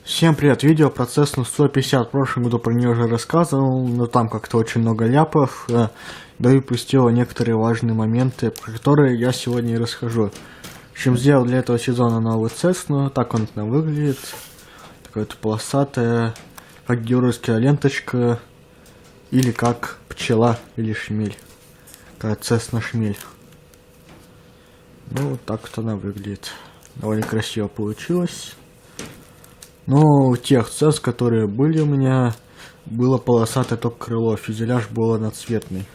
Всем привет, видео про Cessna 150, в прошлом году про нее уже рассказывал, но там как-то очень много ляпов, да и упустила некоторые важные моменты, про которые я сегодня и расскажу. В общем, сделал для этого сезона новую Cessna, так он выглядит, такая вот полосатая, как георгиевская ленточка, или как пчела, или шмель, такая Cessna шмель. Ну, вот так вот она выглядит, довольно красиво получилось. Но у тех Cess, которые были у меня, было полосатое только крыло, фюзеляж был одноцветный.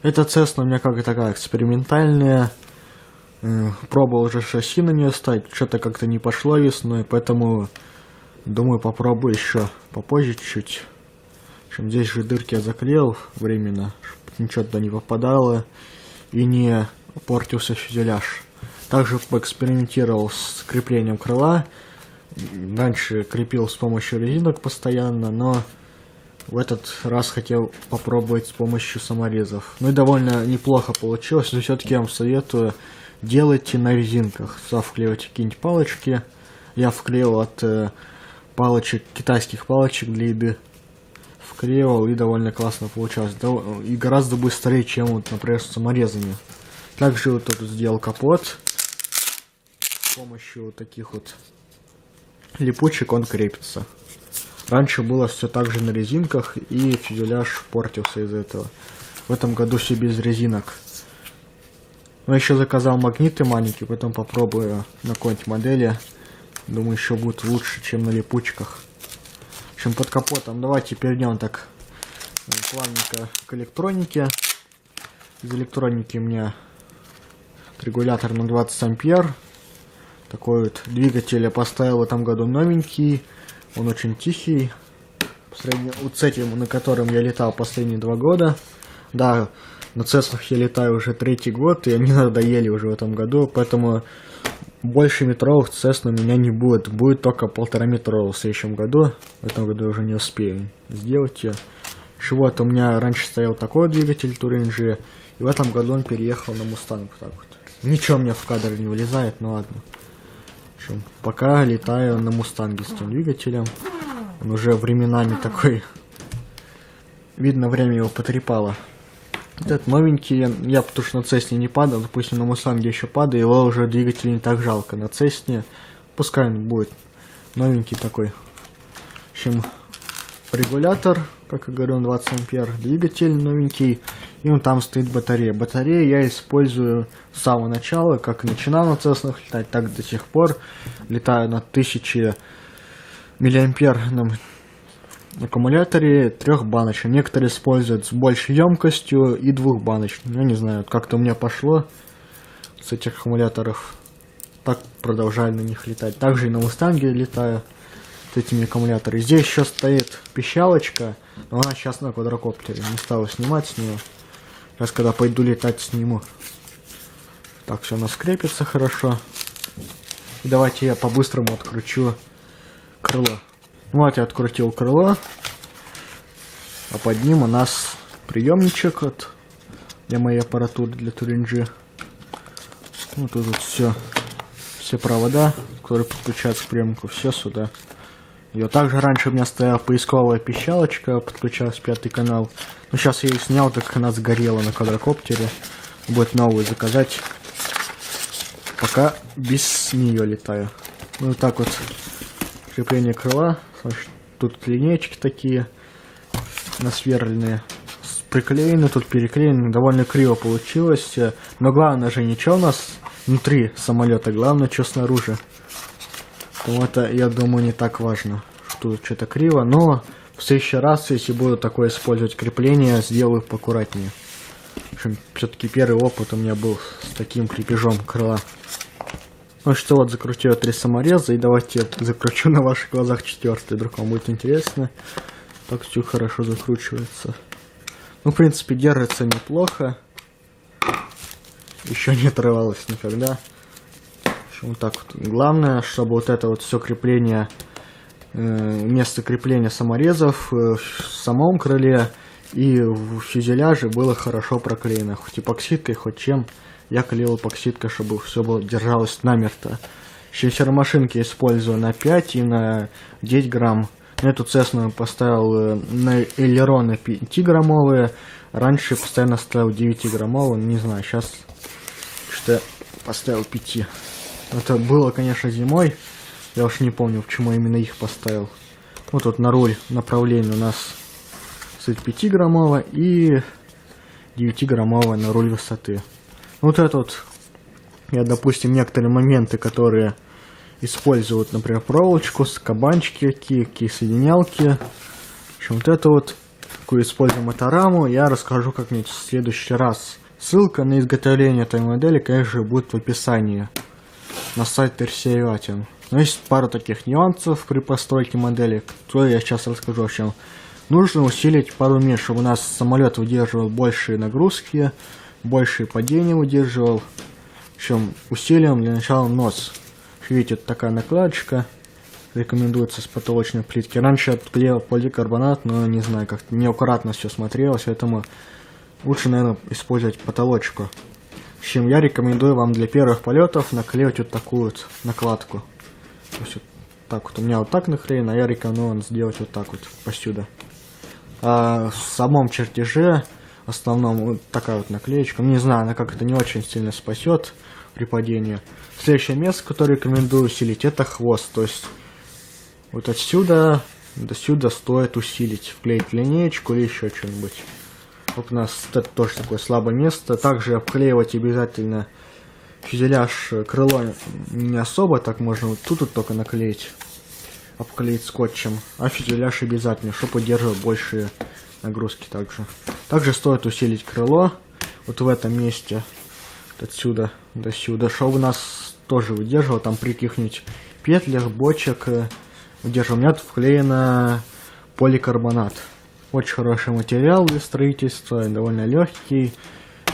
Эта Cessna у меня как такая экспериментальная. Пробовал уже шасси на нее ставить, что-то как-то не пошло весной, поэтому думаю попробую еще попозже чуть-чуть. В общем, здесь же дырки я заклеил временно, чтобы ничего туда не попадало и не портился фюзеляж. Также поэкспериментировал с креплением крыла. Раньше крепил с помощью резинок постоянно, но в этот раз хотел попробовать с помощью саморезов. Ну и довольно неплохо получилось, но все-таки я вам советую, делайте на резинках. Сюда вклеивайте какие-нибудь палочки. Я вклеил от палочек, китайских палочек для еды. Вклеивал и довольно классно получалось. И гораздо быстрее, чем, вот, например, с саморезами. Также вот тут сделал капот. С помощью вот таких вот липучек он крепится. Раньше было все так же на резинках, и фюзеляж портился из-за этого. В этом году все без резинок. Но еще заказал магниты маленькие, потом попробую на какой-нибудь модели. Думаю, еще будет лучше, чем на липучках. В общем, под капотом давайте перейдем так плавненько к электронике. Из электроники у меня регулятор на 20 ампер. Такой вот двигатель я поставил в этом году новенький. Он очень тихий. Вот с этим, на котором я летал последние 2 года. Да, на Цеснах я летаю уже 3-й год, и они надоели уже в этом году. Поэтому больше метровых Цесн у меня не будет. Будет только 1,5-метровых в следующем году. В этом году я уже не успею сделать ее. Вот у меня раньше стоял такой двигатель Touring, и в этом году он переехал на Mustang. Так вот. Ничего мне в кадр не вылезает, ну ладно. В общем, пока летаю на Мустанге с этим двигателем. Он уже временами такой. Видно, время его потрепало. Этот новенький, я потому что на Цесне не падал, допустим, на Мустанге еще падаю, его уже двигатель не так жалко. На Цесне пускай он будет новенький такой. В общем, регулятор, как я говорю, 20 ампер, двигатель новенький, и он там стоит батарея. Батарею я использую с самого начала, как и начинал на Цеснах летать, так до сих пор. Летаю на 1000 миллиамперном аккумуляторе 3-баночном. Некоторые используют с большей емкостью и 2-баночным. Я не знаю, как-то у меня пошло с этих аккумуляторов. Так продолжаю на них летать. Также и на Мустанге летаю с этими аккумуляторами. Здесь еще стоит пищалочка, но она сейчас на квадрокоптере. Не стала снимать с нее. Сейчас, когда пойду летать, сниму. Так, все, она скрепится хорошо. И давайте я по-быстрому откручу крыло. Вот я открутил крыло. А под ним у нас приемничек для моей аппаратуры, для Touring. Вот тут все провода, которые подключаются к приемнику, все сюда. И вот также раньше у меня стояла поисковая пищалочка, подключалась 5-й канал. Но сейчас я ее снял, так как она сгорела на квадрокоптере. Будет новую заказать. Пока без нее летаю. Ну вот так вот крепление крыла. Тут линейки такие насверленные. Приклеены, тут переклеены. Довольно криво получилось. Но главное же ничего у нас внутри самолета. Главное, что снаружи. Поэтому это, я думаю, не так важно, что тут что-то криво. Но в следующий раз, если буду такое использовать крепление, сделаю поаккуратнее. В общем, все-таки первый опыт у меня был с таким крепежом крыла. Ну что, вот закрутил 3 самореза, и давайте я закручу на ваших глазах 4-й, вдруг вам будет интересно. Так все хорошо закручивается. Ну, в принципе, держится неплохо. Еще не отрывалось никогда. В общем, вот так вот. Главное, чтобы вот это вот все крепление, место крепления саморезов в самом крыле и в фюзеляже было хорошо проклеено. Хоть эпоксидкой, хоть чем. Я клеил эпоксидкой, чтобы все было держалось намертво. Шейсер-машинки использую на 5 и на 10 грамм. Эту Цесну поставил на элероны 5-граммовые. Раньше постоянно ставил 9-граммовые. Не знаю, сейчас что поставил 5. Это было, конечно, зимой. Я уж не помню, почему именно их поставил. Вот тут на руль направления у нас 5-граммовая и 9-граммовая на руль высоты. Вот это вот, я, допустим, некоторые моменты, которые используют, например, проволочку, кабанчики, какие соединялки. В общем, вот это вот, какую используем мотораму, я расскажу как-нибудь в следующий раз. Ссылка на изготовление этой модели, конечно, будет в описании на сайте Tersiaviation. Но есть пара таких нюансов при постройке модели, которые я сейчас расскажу. В общем, нужно усилить пару мест, чтобы у нас самолет выдерживал большие нагрузки, большие падения выдерживал. В общем, усилием для начала нос. Видите, вот такая накладочка. Рекомендуется с потолочной плитки. Раньше я клеил поликарбонат, но не знаю, как-то неаккуратно все смотрелось, поэтому лучше, наверное, использовать потолочку. В общем, я рекомендую вам для первых полетов наклеить вот такую вот накладку. То есть вот так вот. У меня вот так наклеено, а я рекомендую вам сделать вот так вот, посюда. А в самом чертеже основном вот такая вот наклеечка. Не знаю, она как-то не очень сильно спасет при падении. Следующее место, которое рекомендую усилить, это хвост. То есть вот отсюда до сюда стоит усилить, вклеить линеечку или еще что-нибудь. Вот у нас это тоже такое слабое место. Также обклеивать обязательно фюзеляж, крыло не особо, так можно вот тут вот только наклеить, обклеить скотчем, а фюзеляж обязательно, чтобы удерживать большие нагрузки также. Также стоит усилить крыло вот в этом месте, отсюда до сюда, чтобы у нас тоже выдерживало, там при каких-нибудь петлях, бочек выдерживал. У меня тут вклеено поликарбонат. Очень хороший материал для строительства, довольно легкий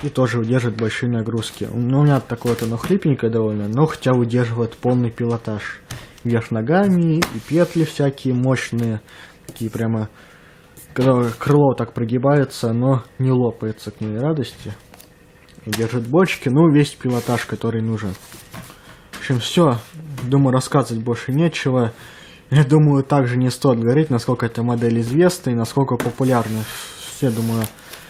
и тоже выдерживает большие нагрузки. Ну, у меня такое вот оно хлипенькое довольно, но хотя выдерживает полный пилотаж. Вверх ногами и петли всякие мощные, такие прямо, когда крыло так прогибается, но не лопается к моей радости. И держит бочки, ну весь пилотаж, который нужен. В общем, все. Думаю, рассказывать больше нечего. Я думаю, также не стоит говорить, насколько эта модель известна и насколько популярна. Все, думаю,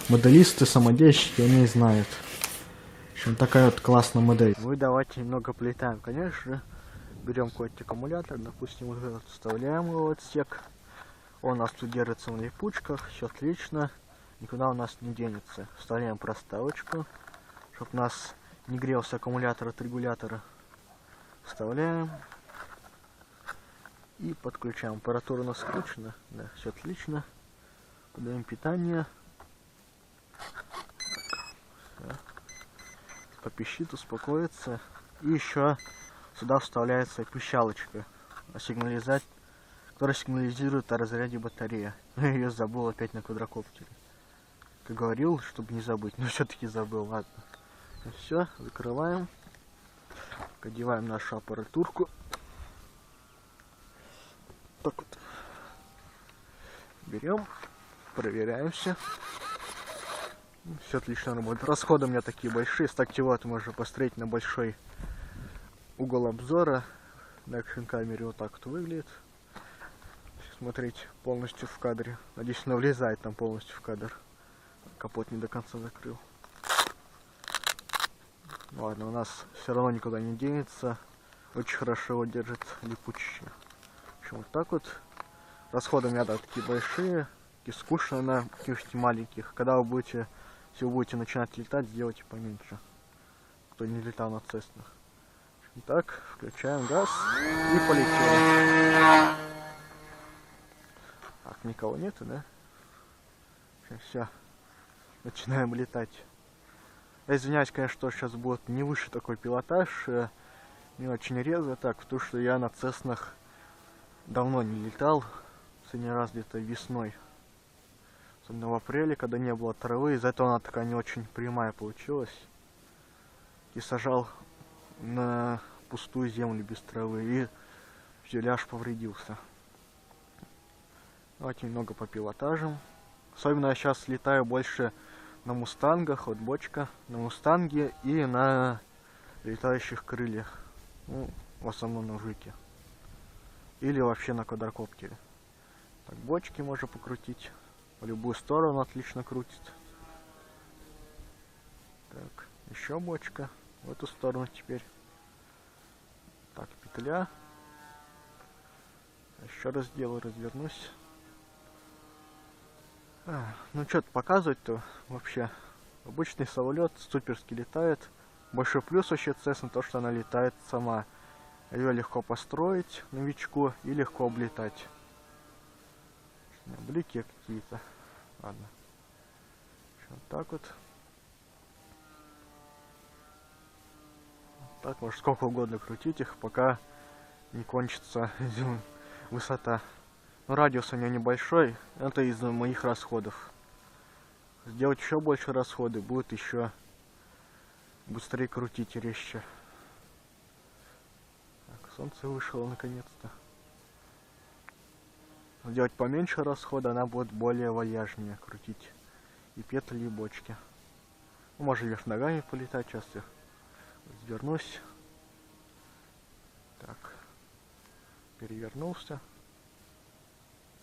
моделисты, самодельщики, они знают. В общем, такая вот классная модель. Мы давайте немного полетаем, конечно. Берем какой-то аккумулятор, допустим, вот этот, вставляем его в отсек. Он у нас тут держится на липучках, все отлично, никуда у нас не денется. Вставляем проставочку, чтобы у нас не грелся аккумулятор от регулятора. Вставляем. И подключаем. Аппаратура у нас включена. Да, все отлично. Подаем питание. Так. Попищит, успокоится. И еще сюда вставляется пищалочка, которая сигнализирует о разряде батареи. Я ее забыл опять на квадрокоптере. Как говорил, чтобы не забыть, но все-таки забыл. Ладно. Все, закрываем. Одеваем нашу аппаратурку. Так вот. Берем, проверяем все. Все отлично работает. Расходы у меня такие большие. С активатора можно построить на большой угол обзора. На экшн-камере вот так вот выглядит. Смотреть полностью в кадре. Надеюсь, она влезает там полностью в кадр. Капот не до конца закрыл. Ладно, у нас все равно никуда не денется. Очень хорошо его держит липучее. В общем, вот так вот. Расходы у меня, да, такие большие. И скучно на каких-то маленьких. Когда вы будете, если вы будете начинать летать, сделайте поменьше. Кто не летал на Цеснах. Так, включаем газ и полетели. Так, никого нету, да? Все, начинаем летать. Я извиняюсь, конечно, что сейчас будет не выше такой пилотаж, не очень резво так, потому что я на Цеснах давно не летал, последний раз где-то весной, особенно в апреле, когда не было травы, из-за этого она такая не очень прямая получилась, и сажал на пустую землю без травы, и фюзеляж повредился. Давайте немного по пилотажам. Особенно я сейчас летаю больше на мустангах, вот бочка, на мустанге и на летающих крыльях. Ну, в основном на жике. Или вообще на квадрокоптере. Так, бочки можно покрутить. В любую сторону отлично крутит. Так, еще бочка. В эту сторону теперь. Так, петля. Еще раз делаю, развернусь. Ну что-то показывать-то вообще. Обычный самолет суперски летает. Большой плюс вообще Cessna то, что она летает сама. Ее легко построить новичку и легко облетать. Блики какие-то. Ладно. Вот так вот. Так, может сколько угодно крутить их, пока не кончится высота. Но радиус у нее небольшой. Это из-за моих расходов. Сделать еще больше расходы будет еще быстрее крутить и резче. Так, солнце вышло наконец-то. Делать поменьше расхода, она будет более вальяжнее крутить и петли, и бочки. Ну, можно вверх ногами полетать, сейчас я развернусь. Так, перевернулся.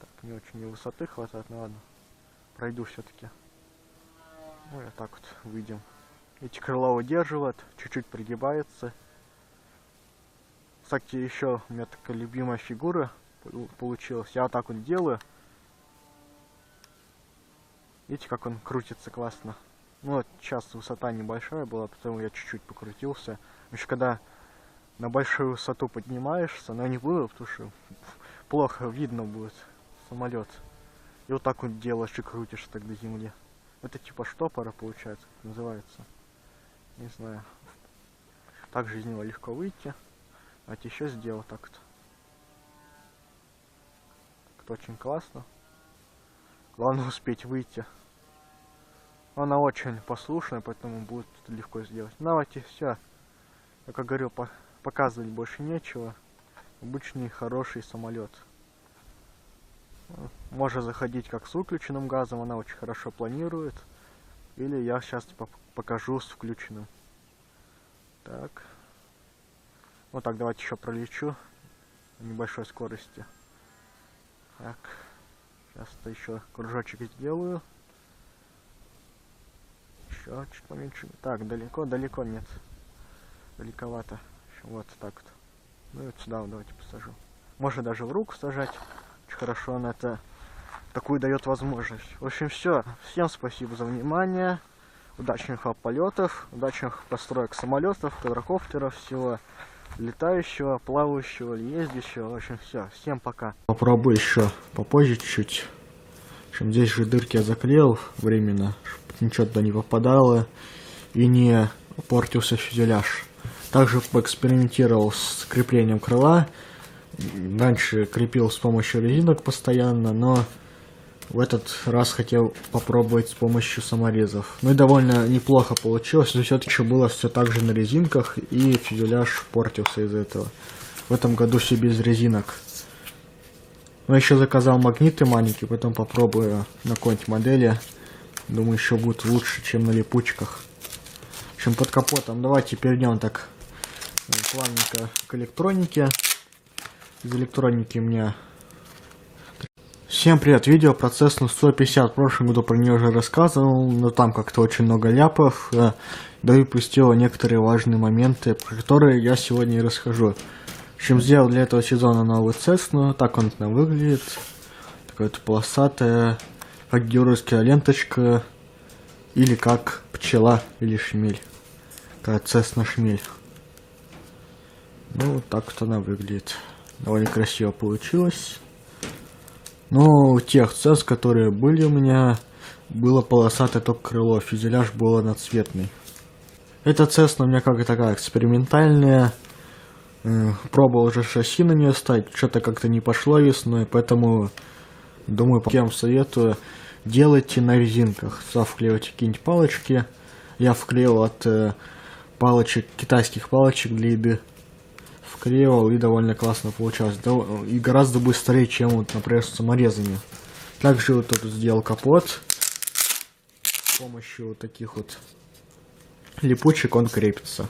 Так, не очень и высоты хватает, но ладно, пройду все-таки. Ну и так вот выйдем. Эти крыла удерживают, чуть-чуть пригибается. Кстати, еще у меня такая любимая фигура получилась. Я вот так вот делаю. Видите, как он крутится классно. Ну вот сейчас высота небольшая была, поэтому я чуть-чуть покрутился. Еще когда на большую высоту поднимаешься, но не буду, потому что плохо видно будет самолет. И вот так вот делаешь и крутишь так до земли. Это типа штопора получается, как называется. Не знаю. Также из него легко выйти. А еще сделал так вот. Это очень классно. Главное успеть выйти. Она очень послушная, поэтому будет легко сделать. Давайте, все. Я как говорил, показывать больше нечего. Обычный хороший самолет. Можно заходить как с выключенным газом, она очень хорошо планирует. Или я сейчас покажу с включенным. Так. Вот так, давайте еще пролечу на небольшой скорости. Так. Сейчас-то еще кружочек сделаю. Еще чуть поменьше. Так, далеко нет. Далековато. Еще вот так вот. Ну и вот сюда вот давайте посажу. Можно даже в руку сажать. Очень хорошо она это такую дает возможность. В общем, все. Всем спасибо за внимание. Удачных вам полетов, удачных построек самолетов, квадрокоптеров, всего летающего, плавающего, ездящего. В общем, все. Всем пока. Попробую еще попозже чуть-чуть. В общем, здесь же дырки я заклеил временно, чтобы ничего туда не попадало и не портился фюзеляж. Также поэкспериментировал с креплением крыла. Раньше крепил с помощью резинок постоянно, но в этот раз хотел попробовать с помощью саморезов. Ну и довольно неплохо получилось, но все-таки было все так же на резинках, и фюзеляж портился из-за этого. В этом году все без резинок. Но еще заказал магниты маленькие, потом попробую на какой-нибудь модели. Думаю, еще будет лучше, чем на липучках. В общем, под капотом давайте перейдем так плавненько к электронике. Из электроники у меня... Всем привет, видео про Cessna 150. В прошлом году про нее уже рассказывал, но там как-то очень много ляпов. Да и упустил некоторые важные моменты, про которые я сегодня и расскажу. В общем, сделал для этого сезона новый Cessna. Так он там выглядит. Такая вот полосатая, как георгиевская ленточка. Или как пчела или шмель. Такая Cessna шмель. Ну, вот так вот она выглядит. Довольно красиво получилось. Но у тех Cessna, которые были у меня, было полосатое только крыло. Фюзеляж был одноцветный. Эта Cessna у меня как такая экспериментальная. Пробовал уже шасси на нее ставить, что-то как-то не пошло весной, поэтому думаю, всем советую, делайте на резинках. Сюда вклеивайте какие-нибудь палочки. Я вклеил от палочек, китайских палочек для еды. Вклеивал и довольно классно получалось. И гораздо быстрее, чем, вот, например, с саморезами. Также вот тут сделал капот. С помощью вот таких вот липучек он крепится.